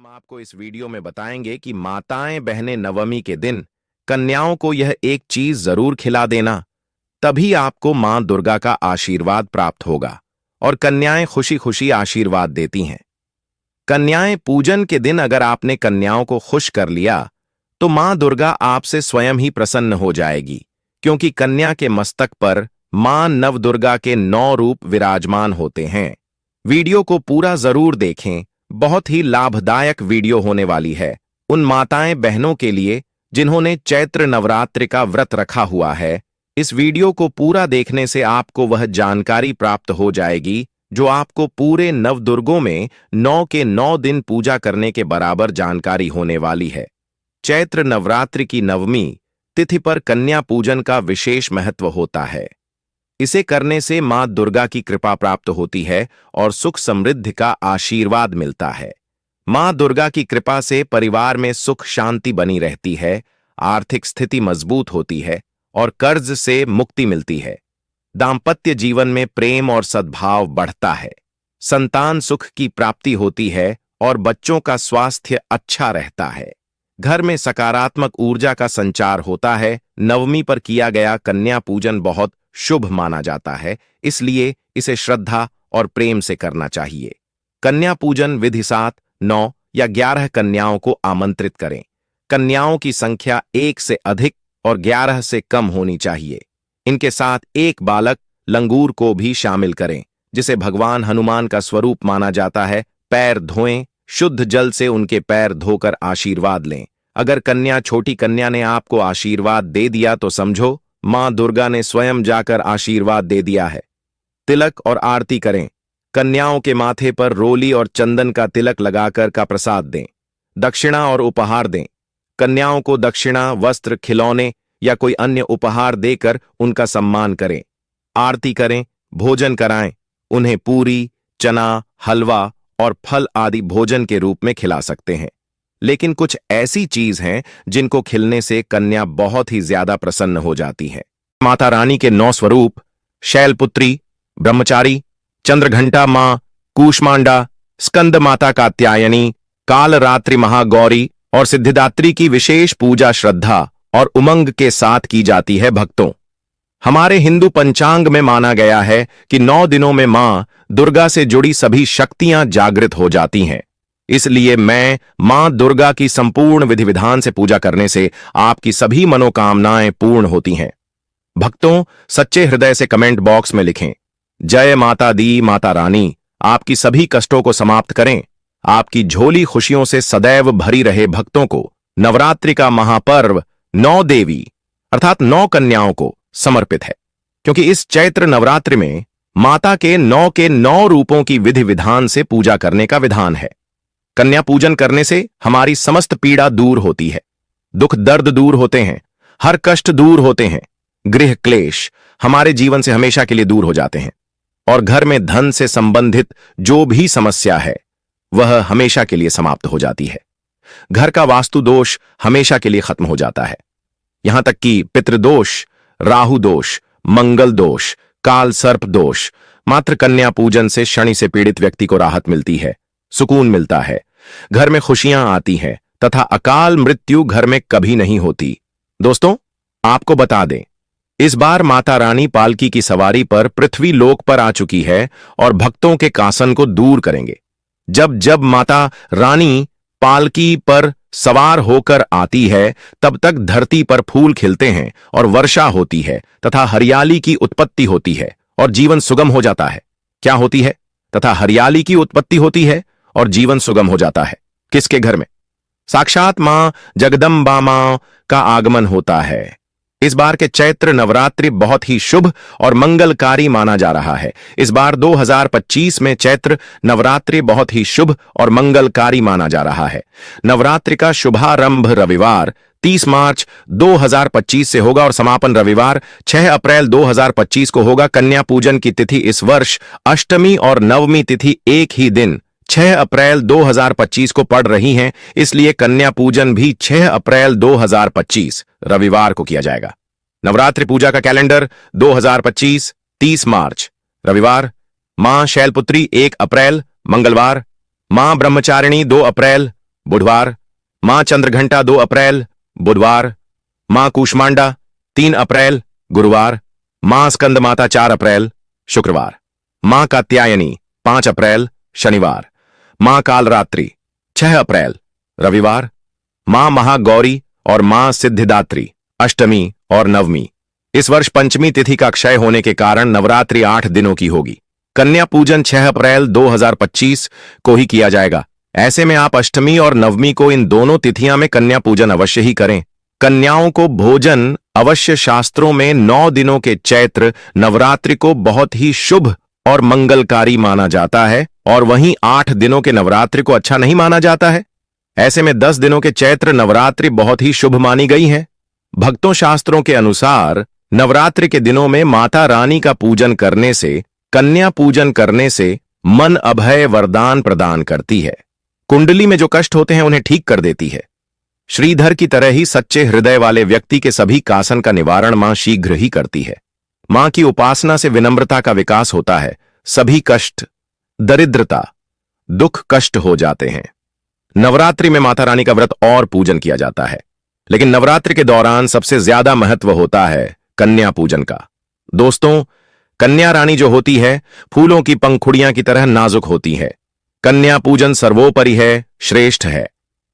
आपको इस वीडियो में बताएंगे कि माताएं बहनें नवमी के दिन कन्याओं को यह एक चीज जरूर खिला देना, तभी आपको मां दुर्गा का आशीर्वाद प्राप्त होगा और कन्याएं खुशी खुशी आशीर्वाद देती हैं। कन्याएं पूजन के दिन अगर आपने कन्याओं को खुश कर लिया तो मां दुर्गा आपसे स्वयं ही प्रसन्न हो जाएगी, क्योंकि कन्या के मस्तक पर मां नवदुर्गा के 9 रूप विराजमान होते हैं। वीडियो को पूरा जरूर देखें, बहुत ही लाभदायक वीडियो होने वाली है उन माताएं बहनों के लिए जिन्होंने चैत्र नवरात्रि का व्रत रखा हुआ है। इस वीडियो को पूरा देखने से आपको वह जानकारी प्राप्त हो जाएगी जो आपको पूरे नवदुर्गों में 9 के 9 दिन पूजा करने के बराबर जानकारी होने वाली है। चैत्र नवरात्रि की नवमी तिथि पर कन्या पूजन का विशेष महत्व होता है। इसे करने से मां दुर्गा की कृपा प्राप्त होती है और सुख समृद्धि का आशीर्वाद मिलता है। मां दुर्गा की कृपा से परिवार में सुख शांति बनी रहती है, आर्थिक स्थिति मजबूत होती है और कर्ज से मुक्ति मिलती है। दाम्पत्य जीवन में प्रेम और सद्भाव बढ़ता है, संतान सुख की प्राप्ति होती है और बच्चों का स्वास्थ्य अच्छा रहता है। घर में सकारात्मक ऊर्जा का संचार होता है। नवमी पर किया गया कन्या पूजन बहुत शुभ माना जाता है, इसलिए इसे श्रद्धा और प्रेम से करना चाहिए। कन्या पूजन विधि साथ 9 या 11 कन्याओं को आमंत्रित करें। कन्याओं की संख्या 1 से अधिक और 11 से कम होनी चाहिए। इनके साथ एक बालक लंगूर को भी शामिल करें, जिसे भगवान हनुमान का स्वरूप माना जाता है। पैर धोएं, शुद्ध जल से उनके पैर धोकर आशीर्वाद लें। अगर कन्या छोटी कन्या ने आपको आशीर्वाद दे दिया तो समझो मां दुर्गा ने स्वयं जाकर आशीर्वाद दे दिया है। तिलक और आरती करें। कन्याओं के माथे पर रोली और चंदन का तिलक लगाकर का प्रसाद दें। दक्षिणा और उपहार दें। कन्याओं को दक्षिणा, वस्त्र, खिलौने या कोई अन्य उपहार देकर उनका सम्मान करें। आरती करें, भोजन कराएं। उन्हें पूरी, चना, हलवा और फल आदि भोजन के रूप में खिला सकते हैं। लेकिन कुछ ऐसी चीज हैं जिनको खिलने से कन्या बहुत ही ज्यादा प्रसन्न हो जाती है। माता रानी के 9 स्वरूप शैलपुत्री, ब्रह्मचारी, चंद्रघंटा मां, कूष्मांडा, स्कंद माता कात्यायनी, कालरात्रि महागौरी और सिद्धिदात्री की विशेष पूजा श्रद्धा और उमंग के साथ की जाती है। भक्तों, हमारे हिंदू पंचांग में माना गया है कि 9 दिनों में मां दुर्गा से जुड़ी सभी शक्तियां जागृत हो जाती हैं। इसलिए मैं मां दुर्गा की संपूर्ण विधि विधान से पूजा करने से आपकी सभी मनोकामनाएं पूर्ण होती हैं। भक्तों, सच्चे हृदय से कमेंट बॉक्स में लिखें, जय माता दी माता रानी आपकी सभी कष्टों को समाप्त करें, आपकी झोली खुशियों से सदैव भरी रहे। भक्तों को नवरात्रि का महापर्व 9 देवी अर्थात 9 कन्याओं को समर्पित है, क्योंकि इस चैत्र नवरात्रि में माता के 9 के 9 रूपों की विधि विधान से पूजा करने का विधान है। कन्या पूजन करने से हमारी समस्त पीड़ा दूर होती है, दुख दर्द दूर होते हैं, हर कष्ट दूर होते हैं, गृह क्लेश हमारे जीवन से हमेशा के लिए दूर हो जाते हैं और घर में धन से संबंधित जो भी समस्या है वह हमेशा के लिए समाप्त हो जाती है। घर का वास्तु दोष हमेशा के लिए खत्म हो जाता है। यहां तक कि पितृदोष, राहु दोष, मंगल दोष, काल सर्प दोष, मात्र कन्या पूजन से शनि से पीड़ित व्यक्ति को राहत मिलती है, सुकून मिलता है, घर में खुशियां आती हैं तथा अकाल मृत्यु घर में कभी नहीं होती। दोस्तों, आपको बता दें, इस बार माता रानी पालकी की सवारी पर पृथ्वी लोक पर आ चुकी है और भक्तों के कासन को दूर करेंगे। जब जब माता रानी पालकी पर सवार होकर आती है तब तक धरती पर फूल खिलते हैं और वर्षा होती है तथा हरियाली की उत्पत्ति होती है और जीवन सुगम हो जाता है। क्या होती है? तथा हरियाली की उत्पत्ति होती है और जीवन सुगम हो जाता है। किसके घर में? साक्षात मां जगदम्बा मां का आगमन होता है। इस बार के चैत्र नवरात्रि बहुत ही शुभ और मंगलकारी माना जा रहा है। इस बार 2025 में चैत्र नवरात्रि बहुत ही शुभ और मंगलकारी माना जा रहा है। नवरात्रि का शुभारंभ रविवार 30 मार्च 2025 से होगा और समापन रविवार 6 अप्रैल 2025 को होगा। कन्या पूजन की तिथि इस वर्ष अष्टमी और नवमी तिथि एक ही दिन 6 अप्रैल 2025 को पड़ रही हैं, इसलिए कन्या पूजन भी 6 अप्रैल 2025 रविवार को किया जाएगा। नवरात्रि पूजा का कैलेंडर 2025 30 मार्च रविवार, मां शैलपुत्री 1 अप्रैल मंगलवार, मां ब्रह्मचारिणी 2 अप्रैल बुधवार। मां चंद्रघंटा 2 अप्रैल बुधवार। मां कूष्मांडा 3 अप्रैल गुरुवार। मां स्कंदमाता 4 अप्रैल शुक्रवार। मां कात्यायनी 5 अप्रैल शनिवार। मां कालरात्रि 6 अप्रैल रविवार। मां महागौरी और मां सिद्धिदात्री अष्टमी और नवमी। इस वर्ष पंचमी तिथि का क्षय होने के कारण नवरात्रि 8 दिनों की होगी। कन्या पूजन 6 अप्रैल 2025 को ही किया जाएगा। ऐसे में आप अष्टमी और नवमी को इन दोनों तिथियां में कन्या पूजन अवश्य ही करें। कन्याओं को भोजन अवश्य शास्त्रों में 9 दिनों के चैत्र नवरात्रि को बहुत ही शुभ और मंगलकारी माना जाता है और वहीं 8 दिनों के नवरात्रि को अच्छा नहीं माना जाता है। ऐसे में 10 दिनों के चैत्र नवरात्रि बहुत ही शुभ मानी गई है। भक्तों शास्त्रों के अनुसार नवरात्रि के दिनों में माता रानी का पूजन करने से, कन्या पूजन करने से मन अभय वरदान प्रदान करती है। कुंडली में जो कष्ट होते हैं उन्हें ठीक कर देती है। श्रीधर की तरह ही सच्चे हृदय वाले व्यक्ति के सभी कासन का निवारण मां शीघ्र ही करती है। मां की उपासना से विनम्रता का विकास होता है। सभी कष्ट, दरिद्रता, दुख कष्ट हो जाते हैं। नवरात्रि में माता रानी का व्रत और पूजन किया जाता है, लेकिन नवरात्रि के दौरान सबसे ज्यादा महत्व होता है कन्या पूजन का। दोस्तों, कन्या रानी जो होती है फूलों की पंखुड़ियां की तरह नाजुक होती है। कन्या पूजन सर्वोपरि है, श्रेष्ठ है।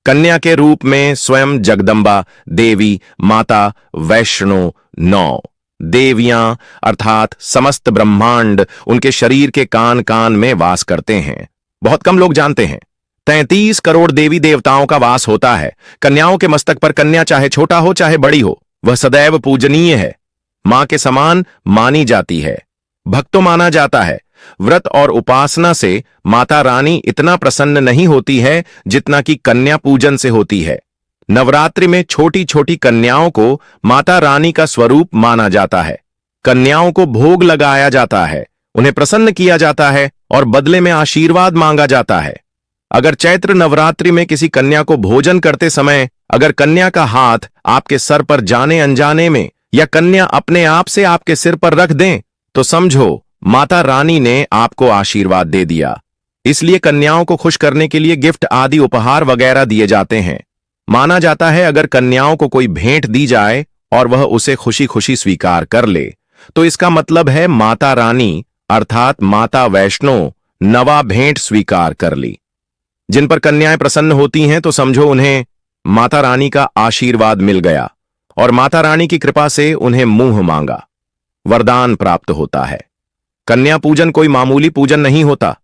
कन्या के रूप में स्वयं जगदम्बा देवी, माता वैष्णो, 9 देवियां अर्थात समस्त ब्रह्मांड उनके शरीर के कान कान में वास करते हैं। बहुत कम लोग जानते हैं 33 करोड़ देवी देवताओं का वास होता है। कन्याओं के मस्तक पर कन्या चाहे छोटा हो चाहे बड़ी हो, वह सदैव पूजनीय है, मां के समान मानी जाती है, भक्तों माना जाता है। व्रत और उपासना से माता रानी इतना प्रसन्न नहीं होती है जितना कि कन्या पूजन से होती है। नवरात्रि में छोटी छोटी कन्याओं को माता रानी का स्वरूप माना जाता है। कन्याओं को भोग लगाया जाता है, उन्हें प्रसन्न किया जाता है और बदले में आशीर्वाद मांगा जाता है। अगर चैत्र नवरात्रि में किसी कन्या को भोजन करते समय अगर कन्या का हाथ आपके सर पर जाने अनजाने में या कन्या अपने आप से आपके सिर पर रख दें तो समझो माता रानी ने आपको आशीर्वाद दे दिया। इसलिए कन्याओं को खुश करने के लिए गिफ्ट आदि उपहार वगैरह दिए जाते हैं। माना जाता है अगर कन्याओं को कोई भेंट दी जाए और वह उसे खुशी खुशी स्वीकार कर ले तो इसका मतलब है माता रानी अर्थात माता वैष्णो नवा भेंट स्वीकार कर ली। जिन पर कन्याएं प्रसन्न होती हैं तो समझो उन्हें माता रानी का आशीर्वाद मिल गया और माता रानी की कृपा से उन्हें मुंह मांगा वरदान प्राप्त होता है। कन्या पूजन कोई मामूली पूजन नहीं होता।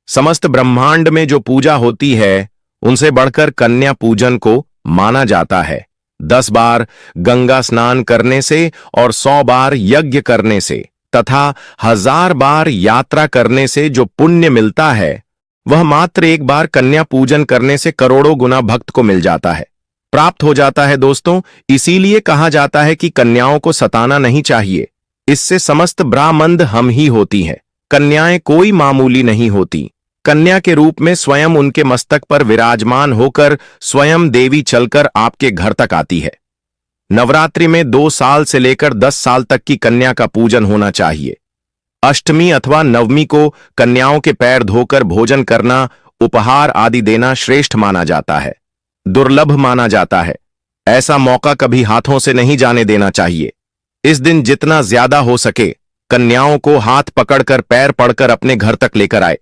समस्त ब्रह्मांड में जो पूजा होती है उनसे बढ़कर कन्या पूजन को माना जाता है। 10 बार गंगा स्नान करने से और 100 बार यज्ञ करने से तथा 1000 बार यात्रा करने से जो पुण्य मिलता है वह मात्र एक बार कन्या पूजन करने से करोड़ों गुना भक्त को मिल जाता है, प्राप्त हो जाता है। दोस्तों, इसीलिए कहा जाता है कि कन्याओं को सताना नहीं चाहिए, इससे समस्त ब्राह्मंड हम ही होती हैं। कन्याएं कोई मामूली नहीं होती। कन्या के रूप में स्वयं उनके मस्तक पर विराजमान होकर स्वयं देवी चलकर आपके घर तक आती है। नवरात्रि में 2 साल से लेकर 10 साल तक की कन्या का पूजन होना चाहिए। अष्टमी अथवा नवमी को कन्याओं के पैर धोकर भोजन करना, उपहार आदि देना श्रेष्ठ माना जाता है, दुर्लभ माना जाता है। ऐसा मौका कभी हाथों से नहीं जाने देना चाहिए। इस दिन जितना ज्यादा हो सके कन्याओं को हाथ पकड़कर पैर पड़कर अपने घर तक लेकर आए।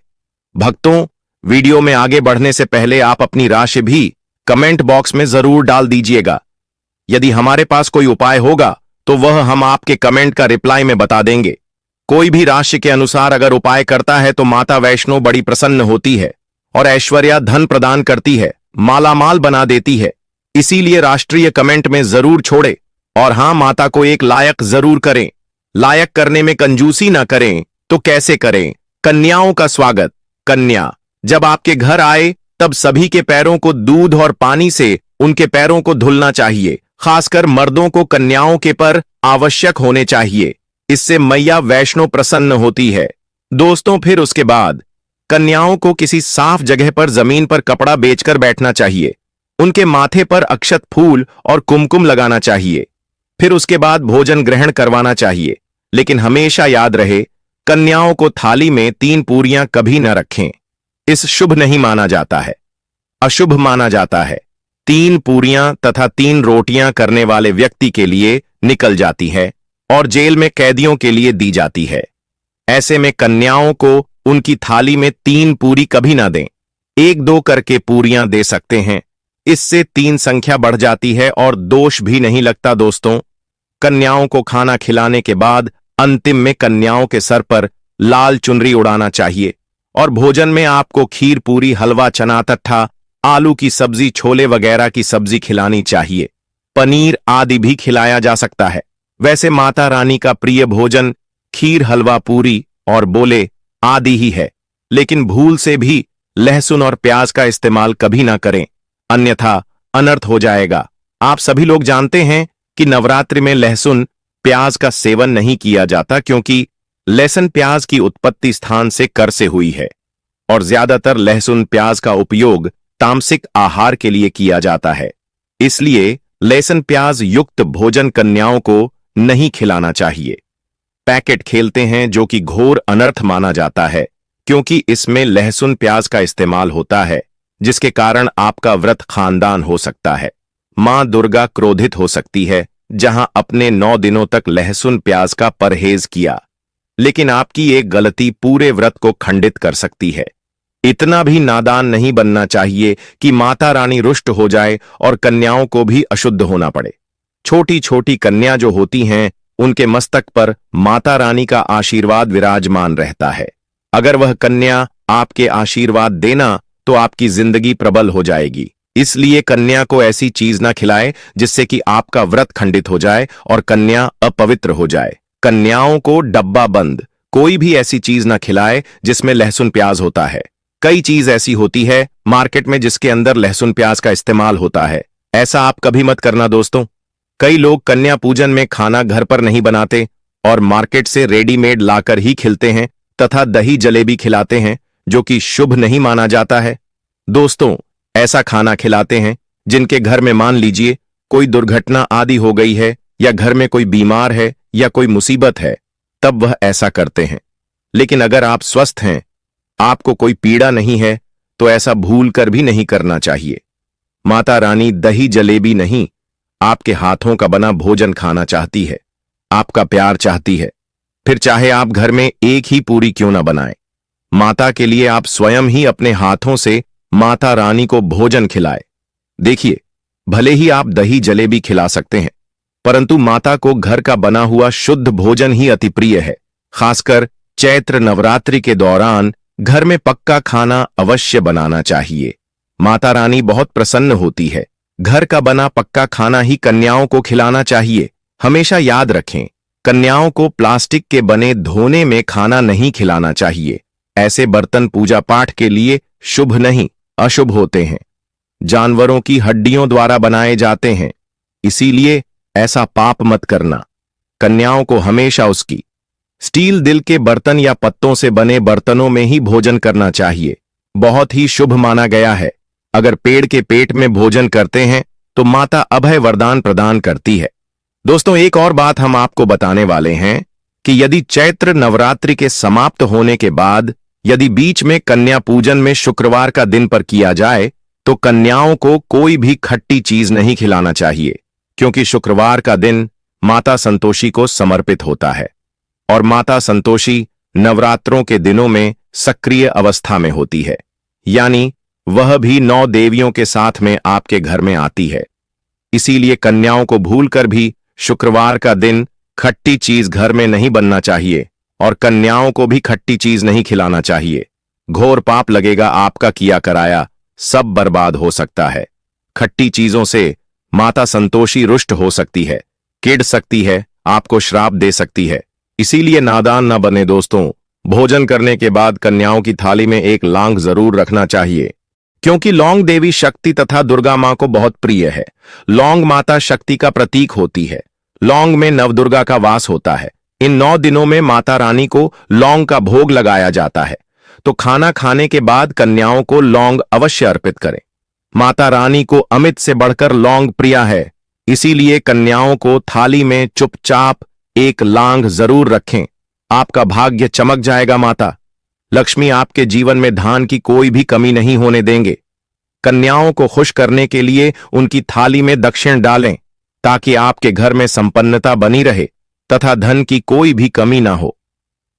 भक्तों, वीडियो में आगे बढ़ने से पहले आप अपनी राशि भी कमेंट बॉक्स में जरूर डाल दीजिएगा। यदि हमारे पास कोई उपाय होगा तो वह हम आपके कमेंट का रिप्लाई में बता देंगे। कोई भी राशि के अनुसार अगर उपाय करता है तो माता वैष्णो बड़ी प्रसन्न होती है और ऐश्वर्या धन प्रदान करती है, मालामाल बना देती है। इसीलिए राष्ट्रीय कमेंट में जरूर छोड़े और हां, माता को एक लायक जरूर करें। लायक करने में कंजूसी ना करें तो कैसे करें? कन्याओं का स्वागत। कन्या जब आपके घर आए तब सभी के पैरों को दूध और पानी से उनके पैरों को धुलना चाहिए। खासकर मर्दों को कन्याओं के पर आवश्यक होने चाहिए, इससे मैया वैष्णो प्रसन्न होती है। दोस्तों, फिर उसके बाद कन्याओं को किसी साफ जगह पर जमीन पर कपड़ा बेचकर बैठना चाहिए। उनके माथे पर अक्षत फूल और कुमकुम लगाना चाहिए। फिर उसके बाद भोजन ग्रहण करवाना चाहिए, लेकिन हमेशा याद रहे कन्याओं को थाली में 3 पूरियां कभी न रखें, इस शुभ नहीं माना जाता है। अशुभ माना जाता है। 3 पूरियां तथा 3 रोटियां करने वाले व्यक्ति के लिए निकल जाती है और जेल में कैदियों के लिए दी जाती है। ऐसे में कन्याओं को उनकी थाली में 3 पूरी कभी ना दें, 1-2 करके पूरियां दे सकते हैं। इससे 3 संख्या बढ़ जाती है और दोष भी नहीं लगता। दोस्तों, कन्याओं को खाना खिलाने के बाद अंतिम में कन्याओं के सर पर लाल चुनरी उड़ाना चाहिए और भोजन में आपको खीर, पूरी, हलवा, चना तथा आलू की सब्जी, छोले वगैरह की सब्जी खिलानी चाहिए। पनीर आदि भी खिलाया जा सकता है। वैसे माता रानी का प्रिय भोजन खीर, हलवा, पूरी और बोले आदि ही है, लेकिन भूल से भी लहसुन और प्याज का इस्तेमाल कभी ना करें, अन्यथा अनर्थ हो जाएगा। आप सभी लोग जानते हैं कि नवरात्रि में लहसुन प्याज का सेवन नहीं किया जाता, क्योंकि लहसुन प्याज की उत्पत्ति स्थान से कर से हुई है और ज्यादातर लहसुन प्याज का उपयोग तामसिक आहार के लिए किया जाता है। इसलिए लहसुन प्याज युक्त भोजन कन्याओं को नहीं खिलाना चाहिए। पैकेट खेलते हैं जो कि घोर अनर्थ माना जाता है, क्योंकि इसमें लहसुन प्याज का इस्तेमाल होता है, जिसके कारण आपका व्रत खानदान हो सकता है। मां दुर्गा क्रोधित हो सकती है, जहां अपने 9 दिनों तक लहसुन प्याज का परहेज किया, लेकिन आपकी एक गलती पूरे व्रत को खंडित कर सकती है। इतना भी नादान नहीं बनना चाहिए कि माता रानी रुष्ट हो जाए और कन्याओं को भी अशुद्ध होना पड़े। छोटी छोटी कन्या जो होती हैं, उनके मस्तक पर माता रानी का आशीर्वाद विराजमान रहता है। अगर वह कन्या आपके आशीर्वाद देना तो आपकी जिंदगी प्रबल हो जाएगी। इसलिए कन्या को ऐसी चीज ना खिलाए जिससे कि आपका व्रत खंडित हो जाए और कन्या अपवित्र हो जाए। कन्याओं को डब्बा बंद कोई भी ऐसी चीज ना खिलाए जिसमें लहसुन प्याज होता है। कई चीज ऐसी होती है मार्केट में जिसके अंदर लहसुन प्याज का इस्तेमाल होता है। ऐसा आप कभी मत करना दोस्तों। कई लोग कन्या पूजन में खाना घर पर नहीं बनाते और मार्केट से रेडीमेड लाकर ही खिलते हैं तथा दही जलेबी खिलाते हैं, जो कि शुभ नहीं माना जाता है। दोस्तों, ऐसा खाना खिलाते हैं जिनके घर में मान लीजिए कोई दुर्घटना आदि हो गई है या घर में कोई बीमार है या कोई मुसीबत है, तब वह ऐसा करते हैं। लेकिन अगर आप स्वस्थ हैं, आपको कोई पीड़ा नहीं है, तो ऐसा भूल कर भी नहीं करना चाहिए। माता रानी दही जलेबी नहीं, आपके हाथों का बना भोजन खाना चाहती है, आपका प्यार चाहती है। फिर चाहे आप घर में एक ही पूरी क्यों ना बनाएं, माता के लिए आप स्वयं ही अपने हाथों से माता रानी को भोजन खिलाए। देखिए, भले ही आप दही जलेबी खिला सकते हैं, परंतु माता को घर का बना हुआ शुद्ध भोजन ही अति प्रिय है। खासकर चैत्र नवरात्रि के दौरान घर में पक्का खाना अवश्य बनाना चाहिए। माता रानी बहुत प्रसन्न होती है। घर का बना पक्का खाना ही कन्याओं को खिलाना चाहिए। हमेशा याद रखें, कन्याओं को प्लास्टिक के बने धोने में खाना नहीं खिलाना चाहिए। ऐसे बर्तन पूजा पाठ के लिए शुभ नहीं, अशुभ होते हैं। जानवरों की हड्डियों द्वारा बनाए जाते हैं, इसीलिए ऐसा पाप मत करना। कन्याओं को हमेशा उसकी स्टील दिल के बर्तन या पत्तों से बने बर्तनों में ही भोजन करना चाहिए। बहुत ही शुभ माना गया है। अगर पेड़ के पेट में भोजन करते हैं तो माता अभय वरदान प्रदान करती है। दोस्तों, एक और बात हम आपको बताने वाले हैं कि यदि चैत्र नवरात्रि के समाप्त होने के बाद यदि बीच में कन्या पूजन में शुक्रवार का दिन पर किया जाए, तो कन्याओं को कोई भी खट्टी चीज नहीं खिलाना चाहिए, क्योंकि शुक्रवार का दिन माता संतोषी को समर्पित होता है और माता संतोषी नवरात्रों के दिनों में सक्रिय अवस्था में होती है, यानी वह भी 9 देवियों के साथ में आपके घर में आती है। इसीलिए कन्याओं को भूलकर भी शुक्रवार का दिन खट्टी चीज घर में नहीं बनना चाहिए और कन्याओं को भी खट्टी चीज नहीं खिलाना चाहिए। घोर पाप लगेगा, आपका किया कराया सब बर्बाद हो सकता है। खट्टी चीजों से माता संतोषी रुष्ट हो सकती है, किड़ सकती है, आपको श्राप दे सकती है। इसीलिए नादान न बने दोस्तों। भोजन करने के बाद कन्याओं की थाली में एक लौंग जरूर रखना चाहिए, क्योंकि लौंग देवी शक्ति तथा दुर्गा मां को बहुत प्रिय है। लौंग माता शक्ति का प्रतीक होती है। लौंग में नवदुर्गा का वास होता है। इन 9 दिनों में माता रानी को लौंग का भोग लगाया जाता है, तो खाना खाने के बाद कन्याओं को लौंग अवश्य अर्पित करें। माता रानी को अमित से बढ़कर लौंग प्रिया है, इसीलिए कन्याओं को थाली में चुपचाप एक लौंग जरूर रखें। आपका भाग्य चमक जाएगा। माता लक्ष्मी आपके जीवन में धान की कोई भी कमी नहीं होने देंगे। कन्याओं को खुश करने के लिए उनकी थाली में दक्षिण डालें, ताकि आपके घर में संपन्नता बनी रहे तथा धन की कोई भी कमी ना हो।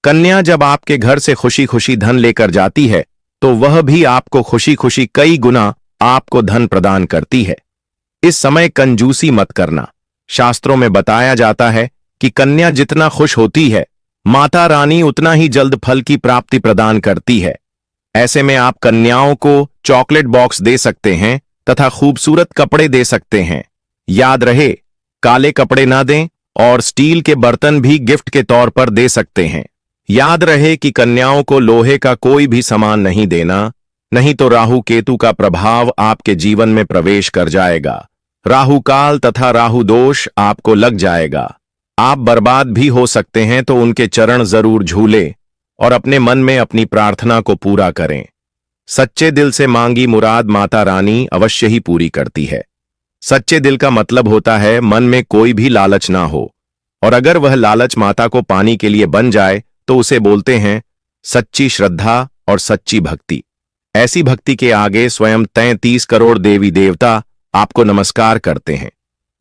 कन्या जब आपके घर से खुशी खुशी धन लेकर जाती है तो वह भी आपको खुशी खुशी कई गुना आपको धन प्रदान करती है। इस समय कंजूसी मत करना। शास्त्रों में बताया जाता है कि कन्या जितना खुश होती है, माता रानी उतना ही जल्द फल की प्राप्ति प्रदान करती है। ऐसे में आप कन्याओं को चॉकलेट बॉक्स दे सकते हैं तथा खूबसूरत कपड़े दे सकते हैं। याद रहे, काले कपड़े ना दें और स्टील के बर्तन भी गिफ्ट के तौर पर दे सकते हैं। याद रहे कि कन्याओं को लोहे का कोई भी सामान नहीं देना, नहीं तो राहु केतु का प्रभाव आपके जीवन में प्रवेश कर जाएगा। राहु काल तथा राहु दोष आपको लग जाएगा। आप बर्बाद भी हो सकते हैं, तो उनके चरण जरूर झूले और अपने मन में अपनी प्रार्थना को पूरा करें। सच्चे दिल से मांगी मुराद माता रानी अवश्य ही पूरी करती है। सच्चे दिल का मतलब होता है मन में कोई भी लालच ना हो, और अगर वह लालच माता को पाने के लिए बन जाए तो उसे बोलते हैं सच्ची श्रद्धा और सच्ची भक्ति। ऐसी भक्ति के आगे स्वयं 33 करोड़ देवी देवता आपको नमस्कार करते हैं।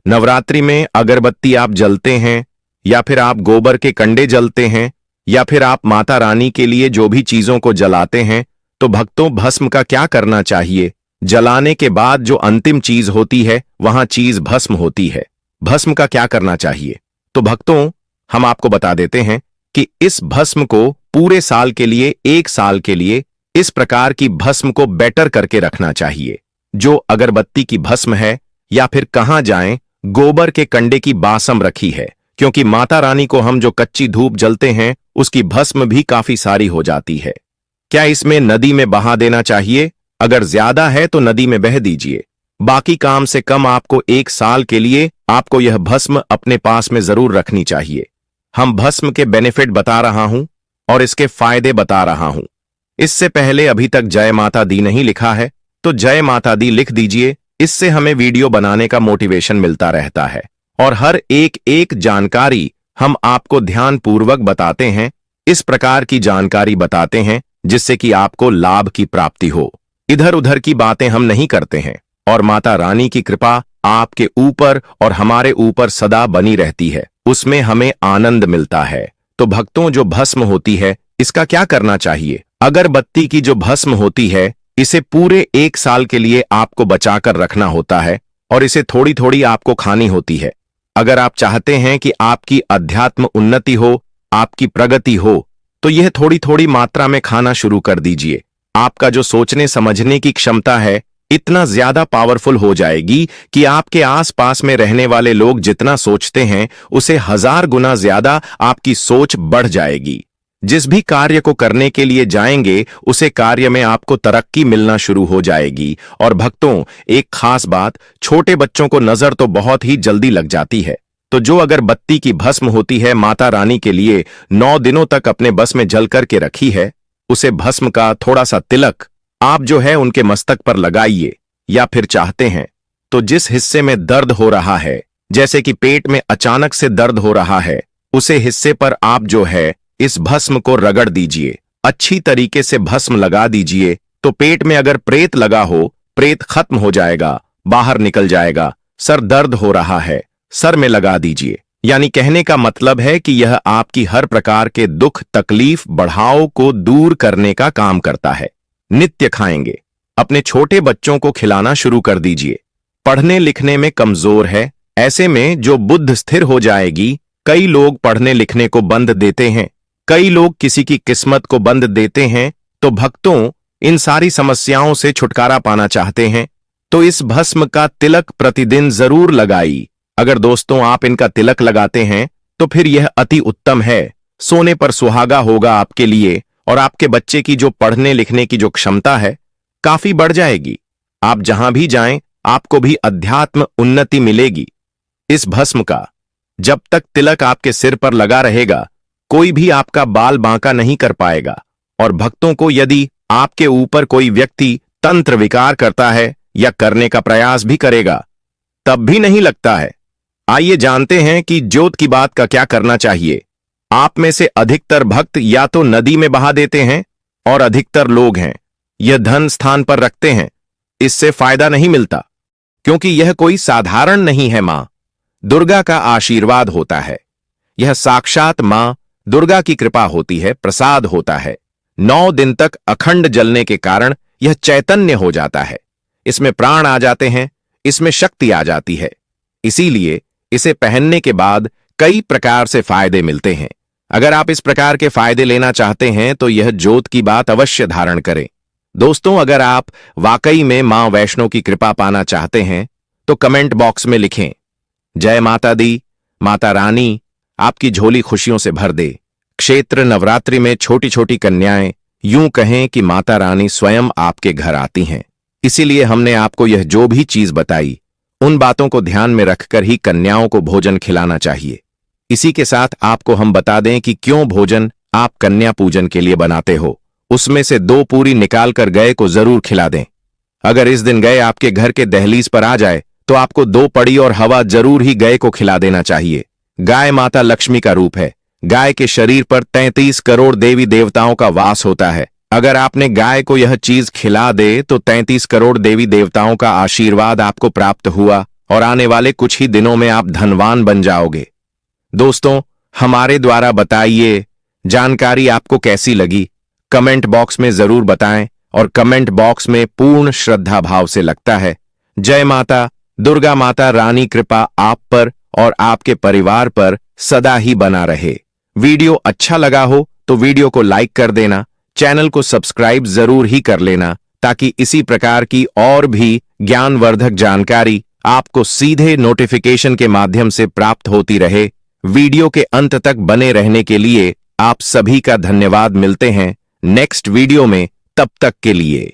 नवरात्रि में अगरबत्ती आप जलते हैं, या फिर आप गोबर के कंडे जलते हैं, या फिर आप माता रानी के लिए जो भी चीजों को जलाते हैं, तो भक्तों भस्म का क्या करना चाहिए? जलाने के बाद जो अंतिम चीज होती है वहां चीज भस्म होती है। भस्म का क्या करना चाहिए? तो भक्तों हम आपको बता देते हैं कि इस भस्म को पूरे साल के लिए, 1 साल के लिए इस प्रकार की भस्म को बेटर करके रखना चाहिए। जो अगरबत्ती की भस्म है, या फिर कहां जाएं, गोबर के कंडे की बासम रखी है, क्योंकि माता रानी को हम जो कच्ची धूप जलते हैं उसकी भस्म भी काफी सारी हो जाती है। क्या इसमें नदी में बहा देना चाहिए? अगर ज्यादा है तो नदी में बह दीजिए। बाकी काम से कम आपको 1 साल के लिए आपको यह भस्म अपने पास में जरूर रखनी चाहिए। हम भस्म के बेनिफिट बता रहा हूं और इसके फायदे बता रहा हूं। इससे पहले अभी तक जय माता दी नहीं लिखा है तो जय माता दी लिख दीजिए। इससे हमें वीडियो बनाने का मोटिवेशन मिलता रहता है और हर एक जानकारी हम आपको ध्यानपूर्वक बताते हैं। इस प्रकार की जानकारी बताते हैं जिससे कि आपको लाभ की प्राप्ति हो। इधर उधर की बातें हम नहीं करते हैं और माता रानी की कृपा आपके ऊपर और हमारे ऊपर सदा बनी रहती है, उसमें हमें आनंद मिलता है। तो भक्तों जो भस्म होती है इसका क्या करना चाहिए? अगरबत्ती की जो भस्म होती है इसे पूरे 1 साल के लिए आपको बचाकर रखना होता है और इसे थोड़ी थोड़ी आपको खानी होती है। अगर आप चाहते हैं कि आपकी अध्यात्म उन्नति हो, आपकी प्रगति हो, तो यह थोड़ी थोड़ी मात्रा में खाना शुरू कर दीजिए। आपका जो सोचने समझने की क्षमता है इतना ज्यादा पावरफुल हो जाएगी कि आपके आसपास में रहने वाले लोग जितना सोचते हैं उसे 1000 गुना ज्यादा आपकी सोच बढ़ जाएगी। जिस भी कार्य को करने के लिए जाएंगे उसे कार्य में आपको तरक्की मिलना शुरू हो जाएगी। और भक्तों एक खास बात, छोटे बच्चों को नजर तो बहुत ही जल्दी लग जाती है, तो जो अगरबत्ती की भस्म होती है माता रानी के लिए 9 दिनों तक अपने बस में जल करके रखी है, उसे भस्म का थोड़ा सा तिलक आप जो है उनके मस्तक पर लगाइए। या फिर चाहते हैं तो जिस हिस्से में दर्द हो रहा है, जैसे कि पेट में अचानक से दर्द हो रहा है, उसे हिस्से पर आप जो है इस भस्म को रगड़ दीजिए। अच्छी तरीके से भस्म लगा दीजिए तो पेट में अगर प्रेत लगा हो, प्रेत खत्म हो जाएगा, बाहर निकल जाएगा। सर दर्द हो रहा है, सर में लगा दीजिए। यानी कहने का मतलब है कि यह आपकी हर प्रकार के दुख तकलीफ बढ़ाव को दूर करने का काम करता है। नित्य खाएंगे। अपने छोटे बच्चों को खिलाना शुरू कर दीजिए। पढ़ने लिखने में कमजोर है, ऐसे में जो बुद्ध स्थिर हो जाएगी। कई लोग पढ़ने लिखने को बंद देते हैं, कई लोग किसी की किस्मत को बंद देते हैं। तो भक्तों इन सारी समस्याओं से छुटकारा पाना चाहते हैं तो इस भस्म का तिलक प्रतिदिन जरूर लगाई। अगर दोस्तों आप इनका तिलक लगाते हैं तो फिर यह अति उत्तम है। सोने पर सुहागा होगा आपके लिए और आपके बच्चे की जो पढ़ने लिखने की जो क्षमता है काफी बढ़ जाएगी। आप जहां भी जाएं आपको भी अध्यात्म उन्नति मिलेगी। इस भस्म का जब तक तिलक आपके सिर पर लगा रहेगा कोई भी आपका बाल बांका नहीं कर पाएगा। और भक्तों को यदि आपके ऊपर कोई व्यक्ति तंत्र विकार करता है या करने का प्रयास भी करेगा तब भी नहीं लगता है। आइए जानते हैं कि ज्योत की बात का क्या करना चाहिए। आप में से अधिकतर भक्त या तो नदी में बहा देते हैं और अधिकतर लोग हैं यह धन स्थान पर रखते हैं। इससे फायदा नहीं मिलता, क्योंकि यह कोई साधारण नहीं है। मां दुर्गा का आशीर्वाद होता है। यह साक्षात मां दुर्गा की कृपा होती है, प्रसाद होता है। 9 दिन तक अखंड जलने के कारण यह चैतन्य हो जाता है। इसमें प्राण आ जाते हैं, इसमें शक्ति आ जाती है। इसीलिए इसे पहनने के बाद कई प्रकार से फायदे मिलते हैं। अगर आप इस प्रकार के फायदे लेना चाहते हैं तो यह ज्योत की बात अवश्य धारण करें। दोस्तों, अगर आप वाकई में मां वैष्णो की कृपा पाना चाहते हैं तो कमेंट बॉक्स में लिखें, जय माता दी, माता रानी आपकी झोली खुशियों से भर दे। क्षेत्र नवरात्रि में छोटी छोटी कन्याएं, यूं कहें कि माता रानी स्वयं आपके घर आती हैं। इसीलिए हमने आपको यह जो भी चीज बताई, उन बातों को ध्यान में रखकर ही कन्याओं को भोजन खिलाना चाहिए। इसी के साथ आपको हम बता दें कि क्यों भोजन आप कन्या पूजन के लिए बनाते हो। उसमें से 2 पूरी निकालकर गाय को जरूर खिला दें। अगर इस दिन गाय आपके घर के दहलीज पर आ जाए तो आपको 2 पड़ी और हवा जरूर ही गाय को खिला देना चाहिए। गाय माता लक्ष्मी का रूप है। गाय के शरीर पर 33 करोड़ देवी देवताओं का वास होता है। अगर आपने गाय को यह चीज खिला दे तो 33 करोड़ देवी देवताओं का आशीर्वाद आपको प्राप्त हुआ और आने वाले कुछ ही दिनों में आप धनवान बन जाओगे। दोस्तों, हमारे द्वारा बताइए जानकारी आपको कैसी लगी, कमेंट बॉक्स में जरूर बताएं और कमेंट बॉक्स में पूर्ण श्रद्धा भाव से लगता है। जय माता दुर्गा, माता रानी कृपा आप पर और आपके परिवार पर सदा ही बना रहे। वीडियो अच्छा लगा हो तो वीडियो को लाइक कर देना, चैनल को सब्सक्राइब जरूर ही कर लेना, ताकि इसी प्रकार की और भी ज्ञानवर्धक जानकारी आपको सीधे नोटिफिकेशन के माध्यम से प्राप्त होती रहे। वीडियो के अंत तक बने रहने के लिए आप सभी का धन्यवाद। मिलते हैं नेक्स्ट वीडियो में, तब तक के लिए।